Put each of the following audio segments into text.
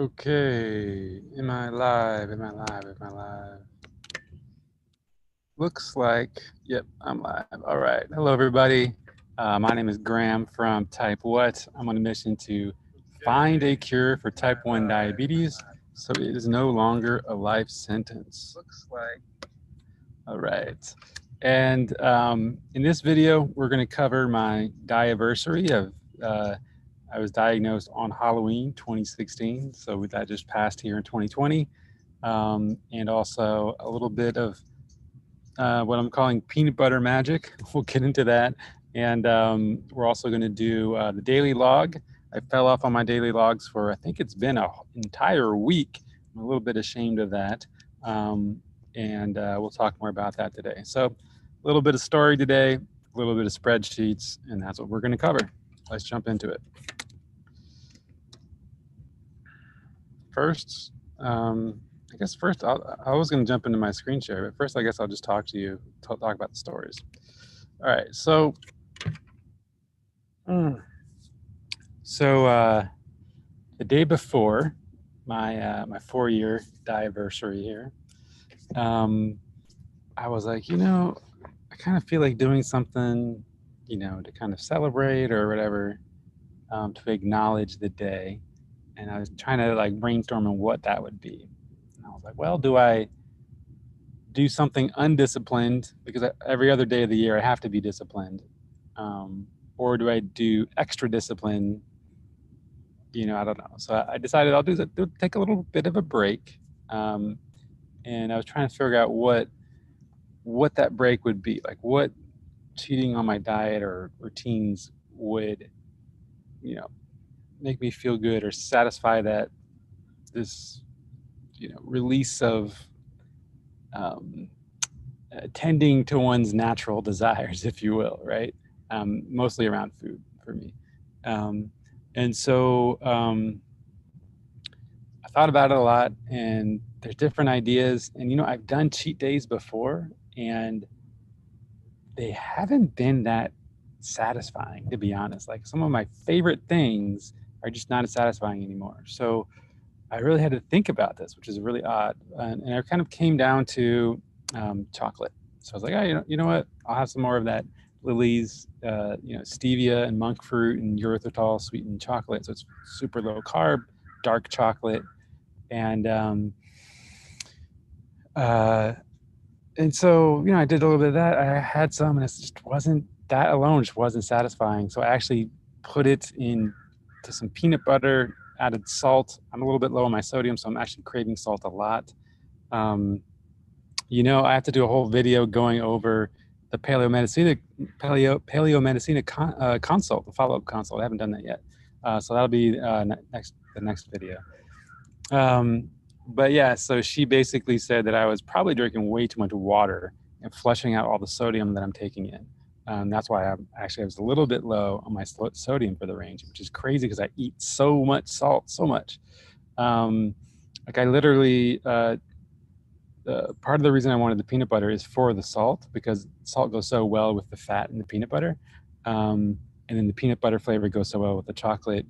Okay, am I live? Am I live? Am I live? Looks like, yep, I'm live. All right. Hello, everybody. My name is Graham from Type What. I'm on a mission to find a cure for type 1 diabetes so it is no longer a life sentence. Looks like. All right. And in this video, we're going to cover my Diaversary of I was diagnosed on Halloween 2016, so that just passed here in 2020, and also a little bit of what I'm calling peanut butter magic. We'll get into that, and we're also going to do the daily log. I fell off on my daily logs for I think it's been an entire week. I'm a little bit ashamed of that, and we'll talk more about that today. So, a little bit of story today, a little bit of spreadsheets, and that's what we're going to cover. Let's jump into it. First, I guess first I was going to jump into my screen share, but first I guess I'll just talk to you, talk about the stories. All right, so the day before my 4-year Diaversary here, I was like, I kind of feel like doing something, to kind of celebrate or whatever, to acknowledge the day. And I was trying to like brainstorm on what that would be. And I was like, well, do I do something undisciplined because every other day of the year I have to be disciplined, or do I do extra discipline? I don't know. So I decided I'll take a little bit of a break, and I was trying to figure out what that break would be, like what cheating on my diet or routines would, make me feel good or satisfy that this, release of tending to one's natural desires, if you will, right? Mostly around food for me. And so I thought about it a lot, and there's different ideas. And, I've done cheat days before, and they haven't been that satisfying, to be honest. Like some of my favorite things are just not as satisfying anymore. So I really had to think about this, which is really odd. And I kind of came down to chocolate. So I was like, oh, you know what? I'll have some more of that Lily's, stevia and monk fruit and erythritol sweetened chocolate. So it's super low carb, dark chocolate. And so, I did a little bit of that. I had some, and it just wasn't, that alone just wasn't satisfying. So I actually put it into some peanut butter, added salt. I'm a little bit low on my sodium, so I'm actually craving salt a lot. I have to do a whole video going over the Paleo Medicina consult, the follow-up consult. I haven't done that yet. So that'll be the next video. But yeah, so she basically said that I was probably drinking way too much water and flushing out all the sodium that I'm taking in. That's why I was a little bit low on my sodium for the range, which is crazy because I eat so much salt, so much. Like I literally, part of the reason I wanted the peanut butter is for the salt, because salt goes so well with the fat in the peanut butter. And then the peanut butter flavor goes so well with the chocolate.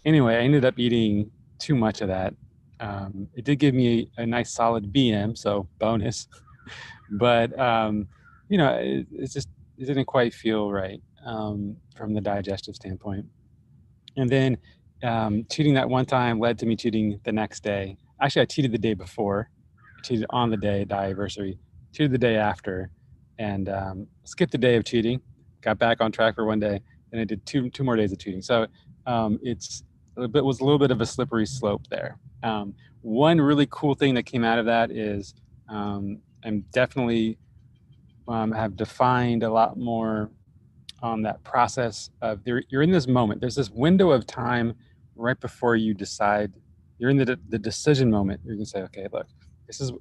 Anyway, I ended up eating too much of that. It did give me a nice solid BM, so bonus. But, it didn't quite feel right from the digestive standpoint. And then cheating that one time led to me cheating the next day. Actually, I cheated the day before. I cheated on the day, Diaversary. Cheated the day after, and skipped the day of cheating. Got back on track for one day, and I did two more days of cheating. So it was a little bit of a slippery slope there. One really cool thing that came out of that is I'm definitely have defined a lot more on that process of you're in this moment. There's this window of time right before you decide. You're in the decision moment. You can say, okay, look, this is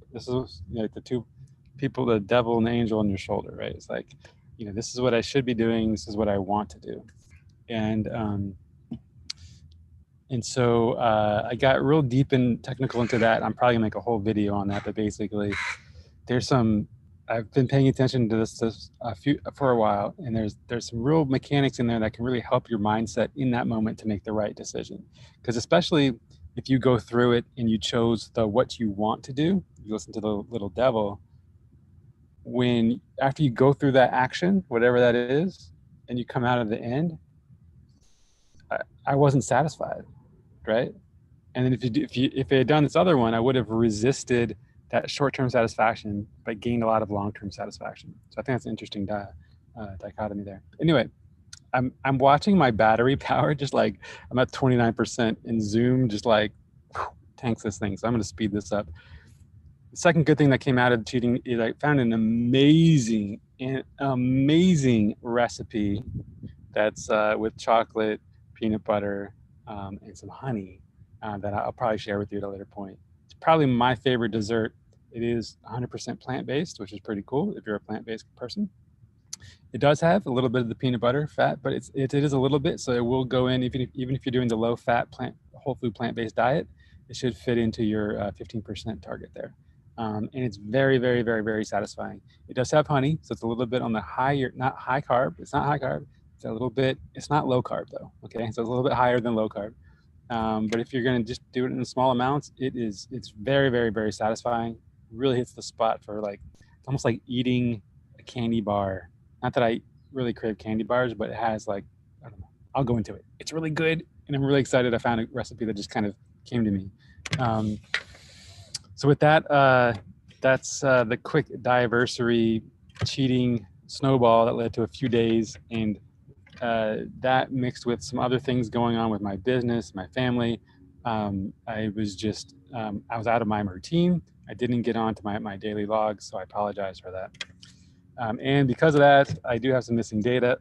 like the two people, the devil and the angel on your shoulder, right? It's like, this is what I should be doing. This is what I want to do. And so I got real deep and technical into that. I'm probably gonna make a whole video on that, but basically I've been paying attention to this for a while, and there's some real mechanics in there that can really help your mindset in that moment to make the right decision. Because especially if you go through it and you chose the what you want to do, you listen to the little devil, when after you go through that action, whatever that is, and you come out of the end, I wasn't satisfied, right? And then if they had done this other one, I would have resisted that short-term satisfaction, but gained a lot of long-term satisfaction. So I think that's an interesting dichotomy there. Anyway, I'm watching my battery power just like I'm at 29%, and Zoom just like tanks this thing. So I'm going to speed this up. The second good thing that came out of cheating is I found an amazing recipe that's with chocolate, peanut butter, and some honey that I'll probably share with you at a later point. It's probably my favorite dessert. It is 100% plant-based, which is pretty cool if you're a plant-based person. It does have a little bit of the peanut butter fat, but it is a little bit, so it will go in even if you're doing the low-fat whole food plant-based diet. It should fit into your 15% target there. And it's very, very, very, very satisfying. It does have honey, so it's a little bit on the higher, not high carb. It's not high carb. It's a little bit. It's not low carb though. Okay, so it's a little bit higher than low carb. But if you're going to just do it in small amounts, it's very, very, very satisfying. Really hits the spot for like, it's almost like eating a candy bar. Not that I really crave candy bars, but it has like, I don't know. I'll go into it. It's really good, and I'm really excited. I found a recipe that just kind of came to me. So with that, that's the quick Diaversary cheating snowball that led to a few days, and that mixed with some other things going on with my business, my family. I was out of my routine. I didn't get on to my daily logs, so I apologize for that. And because of that, I do have some missing data,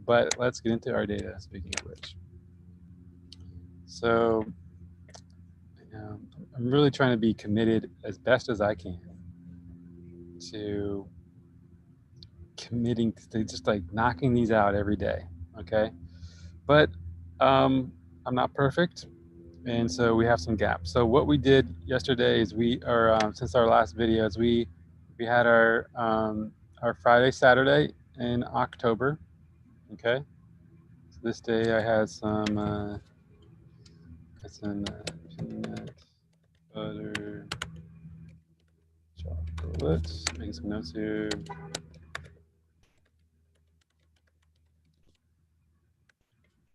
but let's get into our data, speaking of which. So I'm really trying to be committed as best as I can to committing to just like knocking these out every day, okay? But I'm not perfect, and so we have some gaps. So what we did yesterday is since our last videos, we had our Friday, Saturday in October, okay? So this day I had some peanut butter chocolate. Making some notes here.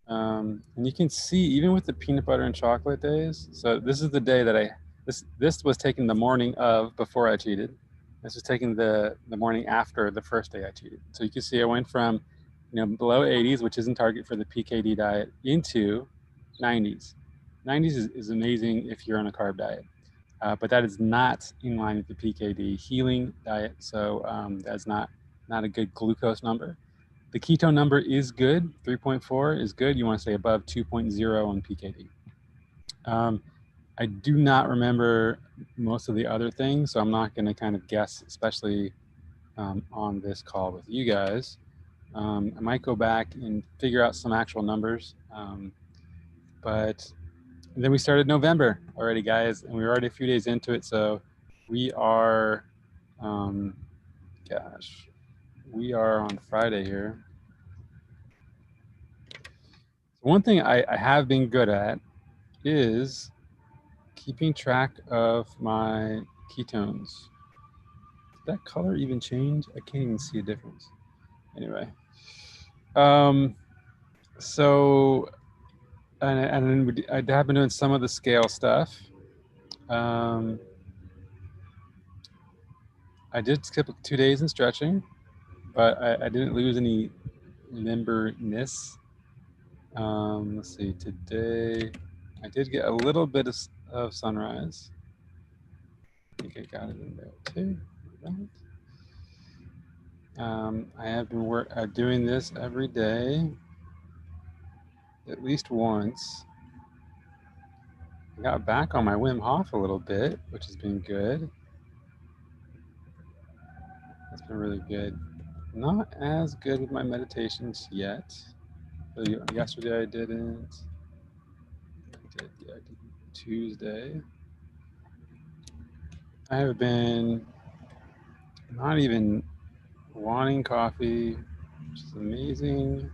And you can see even with the peanut butter and chocolate days. So this is the day that this was taken the morning of before I cheated. This was taken the morning after the first day I cheated. So you can see I went from below 80s, which isn't target for the PKD diet, into 90s. 90s is amazing if you're on a carb diet, but that is not in line with the PKD healing diet. So that's not a good glucose number. The ketone number is good. 3.4 is good. You want to stay above 2.0 on PKD. I do not remember most of the other things, so I'm not going to kind of guess, especially on this call with you guys. I might go back and figure out some actual numbers. But then we started November already, guys, and we were already a few days into it. So we are, we are on Friday here. One thing I have been good at is keeping track of my ketones. Did that color even change? I can't even see a difference. Anyway, so and then I have been doing some of the scale stuff. I did skip 2 days in stretching, but I didn't lose any limberness. Let's see, today I did get a little bit of sunrise. I think I got it in there too. Right. I have been doing this every day, at least once. I got back on my Wim Hof a little bit, which has been good. That's been really good. Not as good with my meditations yet. Yesterday I didn't. I did Tuesday. I have been not even wanting coffee, which is amazing.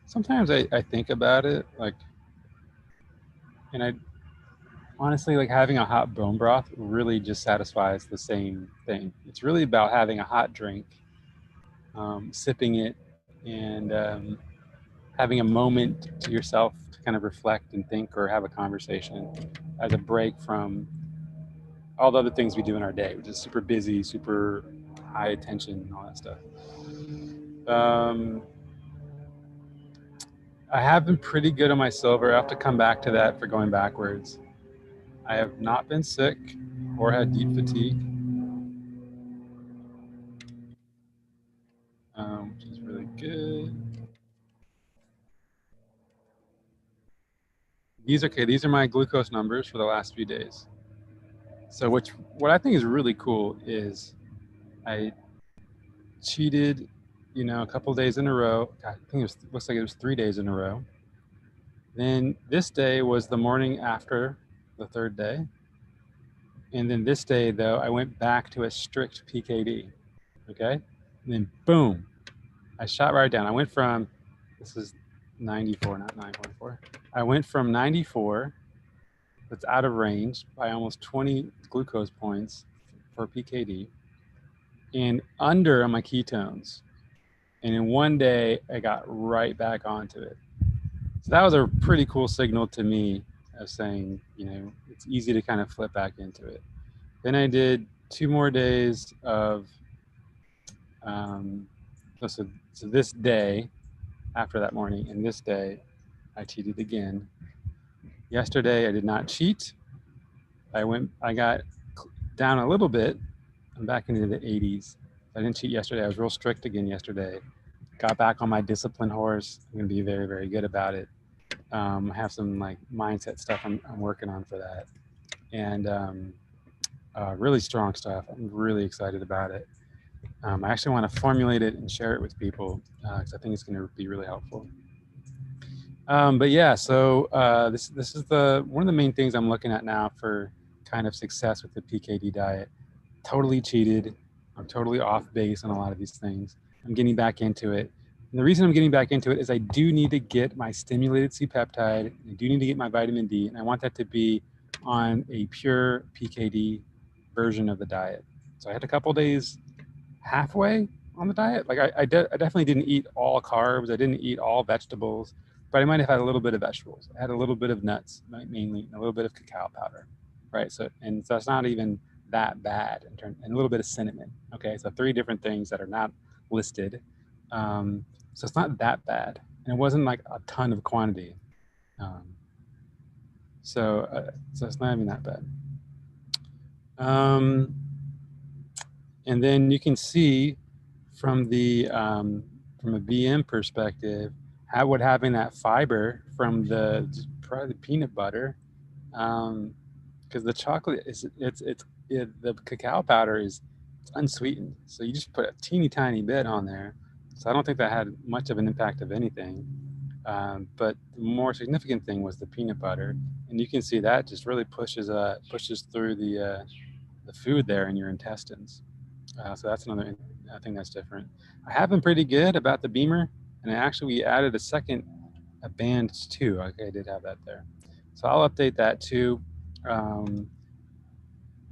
Sometimes I think about it, like, and honestly, like having a hot bone broth really just satisfies the same thing. It's really about having a hot drink, sipping it, and having a moment to yourself to kind of reflect and think or have a conversation as a break from all the other things we do in our day, which is super busy, super high attention, and all that stuff. Um, I have been pretty good on my silver. I have to come back to that for going backwards. I have not been sick or had deep fatigue, which is really good. These are my glucose numbers for the last few days. So what I think is really cool is I cheated, a couple days in a row. I think looks like it was 3 days in a row. Then this day was the morning after the third day. And then this day, though, I went back to a strict PKD. Okay. And then boom, I shot right down. I went from, this is 94, not 9.4. I went from 94, that's out of range by almost 20 glucose points for PKD, and under on my ketones. And in one day, I got right back onto it. So that was a pretty cool signal to me of saying, it's easy to kind of flip back into it. Then I did 2 more days of, so this day after that morning and this day, I cheated again. Yesterday, I did not cheat. I got down a little bit. I'm back into the 80s. I didn't cheat yesterday. I was real strict again yesterday. Got back on my discipline horse. I'm going to be very, very good about it. I have some like mindset stuff I'm working on for that, and really strong stuff. I'm really excited about it. I actually want to formulate it and share it with people because I think it's going to be really helpful. But yeah, so this is one of the main things I'm looking at now for kind of success with the PKD diet. Totally cheated. I'm totally off base on a lot of these things. I'm getting back into it. And the reason I'm getting back into it is I do need to get my stimulated C-peptide. I do need to get my vitamin D, and I want that to be on a pure PKD version of the diet. So I had a couple days halfway on the diet. Like I definitely didn't eat all carbs. I didn't eat all vegetables, but I might have had a little bit of vegetables. I had a little bit of nuts, mainly, and a little bit of cacao powder, right? So it's not even that bad and a little bit of cinnamon. Okay, so 3 different things that are not listed. So it's not that bad, and it wasn't like a ton of quantity. So it's not even that bad. And then you can see from from a BM perspective, what having that fiber from probably the peanut butter, because the chocolate the cacao powder is unsweetened, so you just put a teeny tiny bit on there. So I don't think that had much of an impact of anything. But the more significant thing was the peanut butter, and you can see that just really pushes through the food there in your intestines. So that's another thing that's different. I have been pretty good about the Beamer, and actually we added a band too. Okay, I did have that there. So I'll update that too. I'm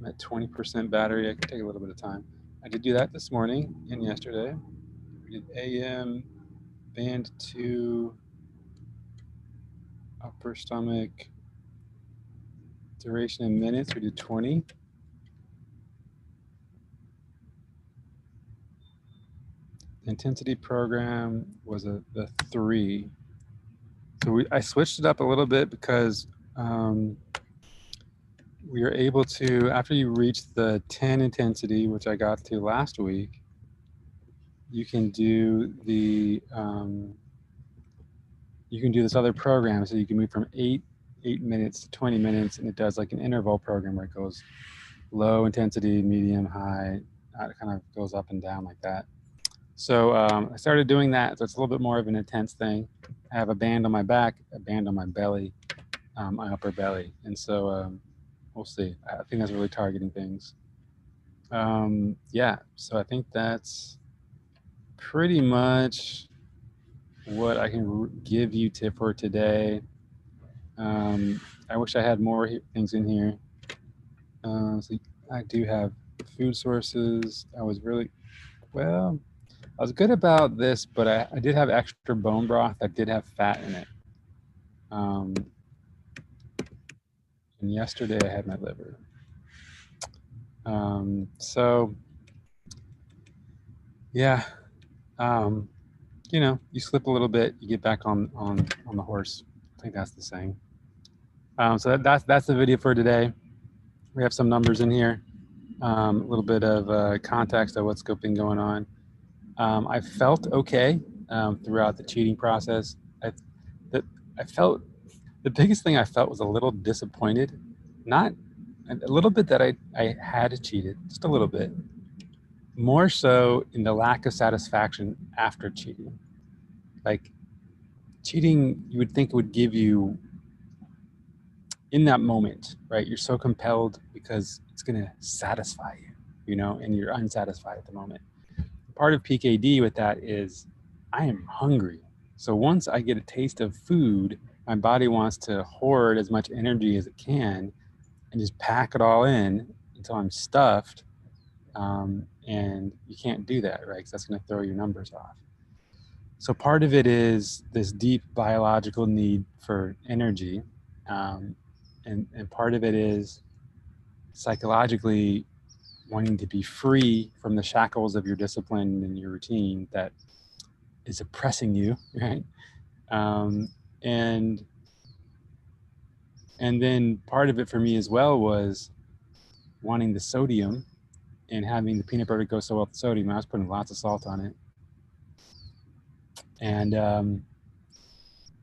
at 20% battery. I can take a little bit of time. I did do that this morning and yesterday. We did AM, band 2, upper stomach, duration in minutes. We did 20. Intensity program was the 3. So I switched it up a little bit because we are able to, after you reach the 10 intensity, which I got to last week, you can do this other program. So you can move from 8 minutes to 20 minutes, and it does like an interval program where it goes low intensity, medium, high. It kind of goes up and down like that. So I started doing that. So it's a little bit more of an intense thing. I have a band on my back, a band on my belly, my upper belly. And so we'll see. I think that's really targeting things. Yeah, so I think that's pretty much what I can give you for today. I wish I had more things in here. So I do have food sources. I was good about this, but I did have extra bone broth that did have fat in it. And yesterday I had my liver. So yeah, you know, you slip a little bit, you get back on the horse. I think that's the saying. So that's the video for today. We have some numbers in here, a little bit of context of what's been going on. I felt okay throughout the cheating process. I felt the biggest thing I felt was a little disappointed, not a little bit that I had cheated, just a little bit, more so in the lack of satisfaction after cheating. Like cheating, you would think it would give you in that moment, right? You're so compelled because it's going to satisfy you, you know, and you're unsatisfied at the moment. Part of PKD with that is I am hungry. So once I get a taste of food, my body wants to hoard as much energy as it can and just pack it all in until I'm stuffed. And you can't do that, right? Because that's going to throw your numbers off. So part of it is this deep biological need for energy. And part of it is psychologically wanting to be free from the shackles of your discipline and your routine that is oppressing you, right? And then part of it for me as well was wanting the sodium and having the peanut butter go so well with the sodium. I was putting lots of salt on it. And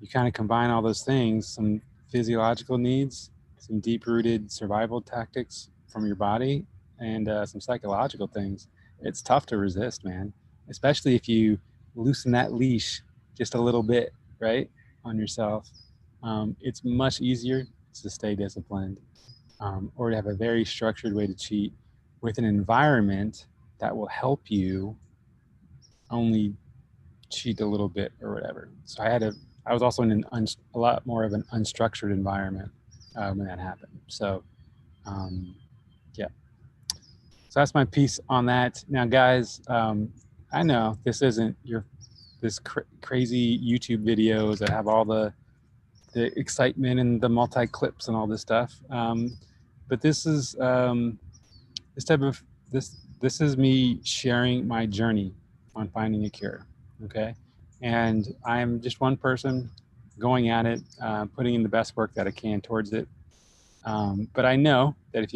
you kind of combine all those things, some physiological needs, some deep-rooted survival tactics from your body, and some psychological things. It's tough to resist, man, especially if you loosen that leash just a little bit, right, on yourself. It's much easier to stay disciplined or to have a very structured way to cheat with an environment that will help you only cheat a little bit or whatever. So I was also in a lot more of an unstructured environment when that happened. So yeah. So that's my piece on that. Now, guys, I know this isn't this crazy YouTube videos that have all the excitement and the multi clips and all this stuff. But this is this is me sharing my journey on finding a cure. Okay, and I'm just one person going at it, putting in the best work that I can towards it. But I know that if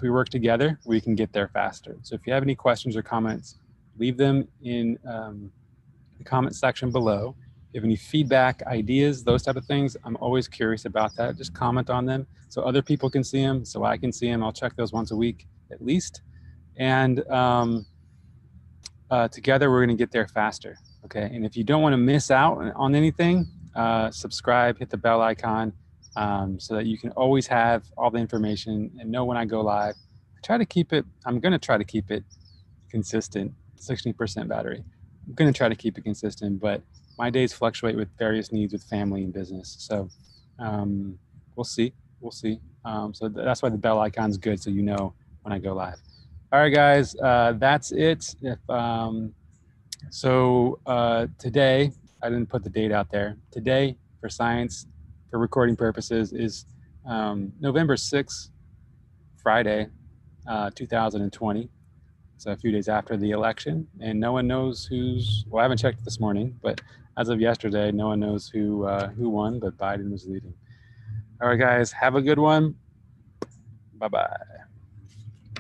we work together, we can get there faster. So if you have any questions or comments, leave them in the comment section below. If you have any feedback, ideas, those type of things, I'm always curious about that. Just comment on them so other people can see them, so I can see them. I'll check those once a week at least. And together we're going to get there faster. Okay. And if you don't want to miss out on anything, subscribe, hit the bell icon so that you can always have all the information and know when I go live. I'm going to try to keep it consistent, 60% battery. I'm going to try to keep it consistent, but my days fluctuate with various needs with family and business. So we'll see. So that's why the bell icon is good, so you know when I go live. All right, guys, that's it. Today, I didn't put the date out there. Today, for science, for recording purposes, is November 6th, Friday, 2020. So a few days after the election, and no one knows well, I haven't checked this morning, but as of yesterday, no one knows who won, but Biden was leading. All right, guys, have a good one. Bye-bye.